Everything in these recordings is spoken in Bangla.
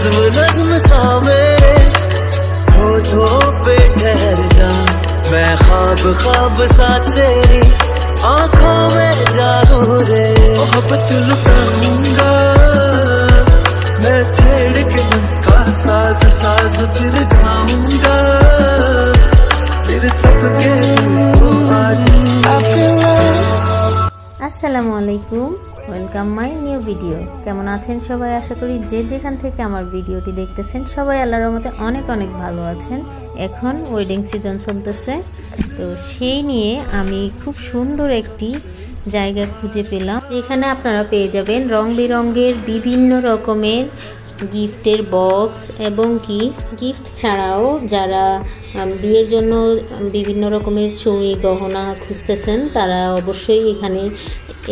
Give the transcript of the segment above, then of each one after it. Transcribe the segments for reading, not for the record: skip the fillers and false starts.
नज्म नज्म सा मेरे होठों पे ठहर जा, मैं ख्वाब ख्वाब सा तेरी आंखों में जागू रे। मोहब्बत लुटाऊंगा मैं छेड़ के मन का साज साज, फिर गाऊंगा फिर सबके को आज। আসসালামু আলাইকুম, ওয়েলকাম মাই নিউ ভিডিও। কেমন আছেন সবাই? আশা করি যে যেখান থেকে আমার ভিডিওটি দেখতেছেন সবাই আল্লাহর রহমতে অনেক অনেক ভালো আছেন। এখন ওয়েডিং সিজন চলতেছে, তো সেই নিয়ে আমি খুব সুন্দর একটি জায়গা খুঁজে পেলাম, যেখানে আপনারা পেয়ে যাবেন রং বেরঙের বিভিন্ন রকমের গিফটের বক্স এবং কি গিফট ছাড়াও যারা বিয়ের জন্য বিভিন্ন রকমের চুড়ি গহনা খুঁজতেছেন তারা অবশ্যই এখানে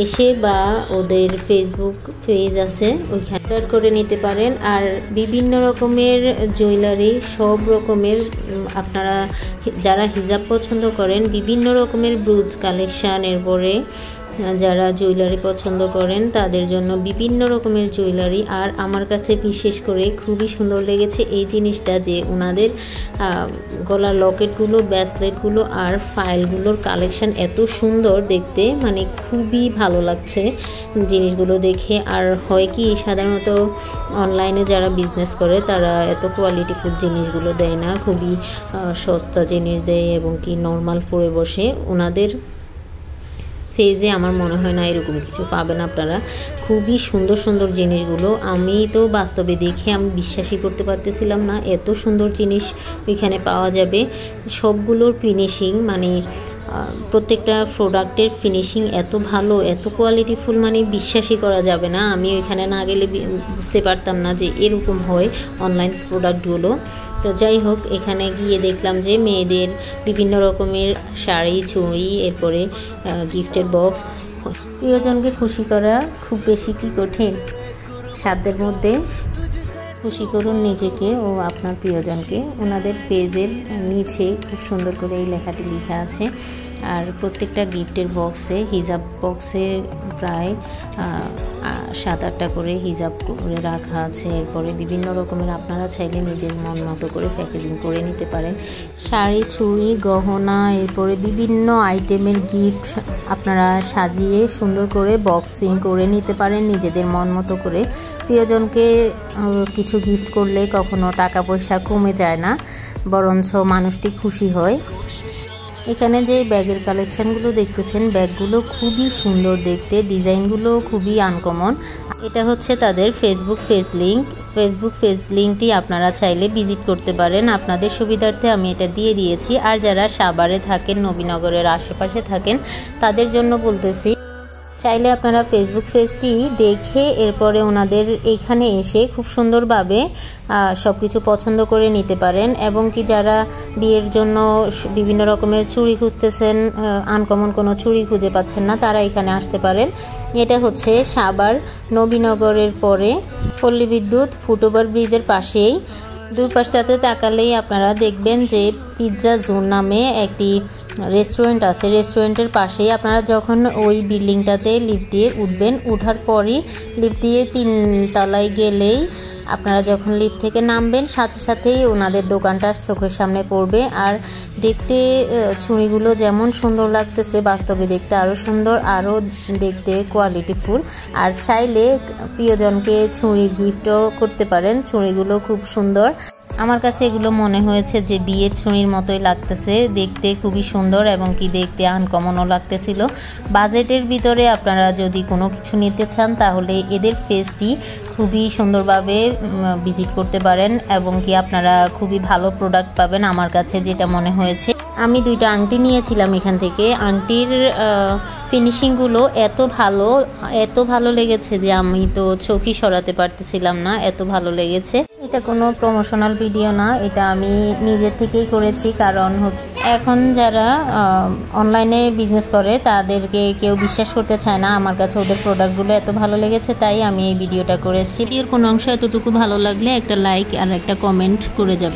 এসে বা ওদের ফেসবুক পেজ আছে ওইখানে অর্ডার করে নিতে পারেন। আর বিভিন্ন রকমের জুয়েলারি, সব রকমের আপনারা যারা হিজাব পছন্দ করেন, বিভিন্ন রকমের ব্রুজ কালেকশান, এরপরে যারা জুয়েলারি পছন্দ করেন তাদের জন্য বিভিন্ন রকমের জুয়েলারি। আর আমার কাছে বিশেষ করে খুবই সুন্দর লেগেছে এই জিনিসটা, যে ওনাদের গলার লকেটগুলো, ব্রেসলেটগুলো আর ফাইলগুলোর কালেকশান এত সুন্দর দেখতে, মানে খুবই ভালো লাগছে জিনিসগুলো দেখে। আর হয় কি, সাধারণত অনলাইনে যারা বিজনেস করে তারা এত কোয়ালিটিফুল জিনিসগুলো দেয় না, খুবই সস্তা জিনিস দেয় এবং কি নর্মাল পরে বসে। ওনাদের ফেজে আমার মনে হয় না এরকম কিছু পাবেন আপনারা। খুবই সুন্দর সুন্দর জিনিসগুলো, আমি তো বাস্তবে দেখে আমি বিশ্বাসই করতে পারতেছিলাম না এত সুন্দর জিনিস ওইখানে পাওয়া যাবে। সবগুলোর ফিনিশিং, মানে প্রত্যেকটা প্রোডাক্টের ফিনিশিং এত ভালো, এত কোয়ালিটিফুল, মানে বিশ্বাসই করা যাবে না। আমি ওইখানে না গেলে বুঝতে পারতাম না যে এরকম হয় অনলাইন প্রোডাক্টগুলো। তো যাই হোক, এখানে গিয়ে দেখলাম যে মেয়েদের বিভিন্ন রকমের শাড়ি, চুড়ি, এরপরে গিফটের বক্স। প্রিয়জনকে খুশি করা খুব বেশি কি কঠিন? সাধ্যের মধ্যে খুশি করুন নিজেকে ও আপনার প্রিয়জনকে। ওনাদের পেজের নিচে খুব সুন্দর করে এই লেখাটি লেখা আছে। আর প্রত্যেকটা গিফটের বক্সে, হিজাব বক্সে প্রায় 7-8টা করে হিজাব করে রাখা আছে। এরপরে বিভিন্ন রকমের আপনারা চাইলে নিজের মন মতো করে প্যাকেজিং করে নিতে পারেন। শাড়ি, চুড়ি, গহনা, এরপরে বিভিন্ন আইটেমের গিফট আপনারা সাজিয়ে সুন্দর করে বক্সিং করে নিতে পারেন নিজেদের মন মতো করে। প্রিয়জনকে কিছু গিফট করলে কখনো টাকা পয়সা কমে যায় না, বরঞ্চ মানুষটি খুশি হয়। এখানে যে ব্যাগের কালেকশানগুলো দেখতেছেন, ব্যাগগুলো খুবই সুন্দর দেখতে, ডিজাইনগুলো খুবই আনকমন। এটা হচ্ছে তাদের ফেসবুক পেজ লিঙ্কটি আপনারা চাইলে ভিজিট করতে পারেন। আপনাদের সুবিধার্থে আমি এটা দিয়ে দিয়েছি। আর যারা সাভারে থাকেন, নবীনগরের আশেপাশে থাকেন, তাদের জন্য বলতেছি, চাইলে আপনারা ফেসবুক পেজটি দেখে এরপরে ওনাদের এখানে এসে খুব সুন্দরভাবে সব কিছু পছন্দ করে নিতে পারেন। এবং কি যারা বিয়ের জন্য বিভিন্ন রকমের চুড়ি খুঁজতেছেন, আনকমন কোনো চুড়ি খুঁজে পাচ্ছেন না, তারা এখানে আসতে পারেন। এটা হচ্ছে সাভার নবীনগরের পরে পল্লী বিদ্যুৎ ফুটওভার ব্রিজের পাশেই। দুই পাশটাতে তাকালেই আপনারা দেখবেন যে পিৎজা জোন নামে একটি রেস্টুরেন্ট আছে। রেস্টুরেন্টের পাশেই আপনারা যখন ওই বিল্ডিংটাতে লিফট দিয়ে উঠবেন, উঠার পরই লিফট দিয়ে 3 তলায় গেলেই আপনারা যখন লিফট থেকে নামবেন সাথে সাথেই ওনাদের দোকানটা চোখের সামনে পড়বে। আর দেখতে চুড়িগুলো যেমন সুন্দর লাগতেছে, বাস্তবে দেখতে আরও সুন্দর, আরও দেখতে কোয়ালিটিফুল। আর চাইলে প্রিয়জনকে চুড়ি গিফটও করতে পারেন। চুড়িগুলো খুব সুন্দর, আমার কাছে এগুলো মনে হয়েছে যে বিয়ের চুড়ির মতোই লাগতেছে দেখতে, খুবই সুন্দর এবং কি দেখতে আনকমনও লাগতেছিল। বাজেটের ভিতরে আপনারা যদি কোনো কিছু নিতে চান তাহলে এদের পেজটি খুবই সুন্দরভাবে ভিজিট করতে পারেন এবং কি আপনারা খুবই ভালো প্রোডাক্ট পাবেন। আমার কাছে যেটা মনে হয়েছে, আমি 2টা আংটি নিয়েছিলাম এখান থেকে। আংটির ফিনিশিংগুলো এত ভালো লেগেছে যে আমি তো চোখই সরাতে পারতেছিলাম না, এত ভালো লেগেছে। এটা কোনো প্রমোশনাল ভিডিও না, এটা আমি নিজে থেকেই করেছি। কারণ হচ্ছে এখন যারা অনলাইনে বিজনেস করে তাদেরকে কেউ বিশ্বাস করতে চায় না। আমার কাছে ওদের প্রোডাক্টগুলো এত ভালো লেগেছে, তাই আমি এই ভিডিওটা করেছি। ভিডিওর কোনো অংশ এতটুকু ভালো লাগলে একটা লাইক আর একটা কমেন্ট করে যাবে।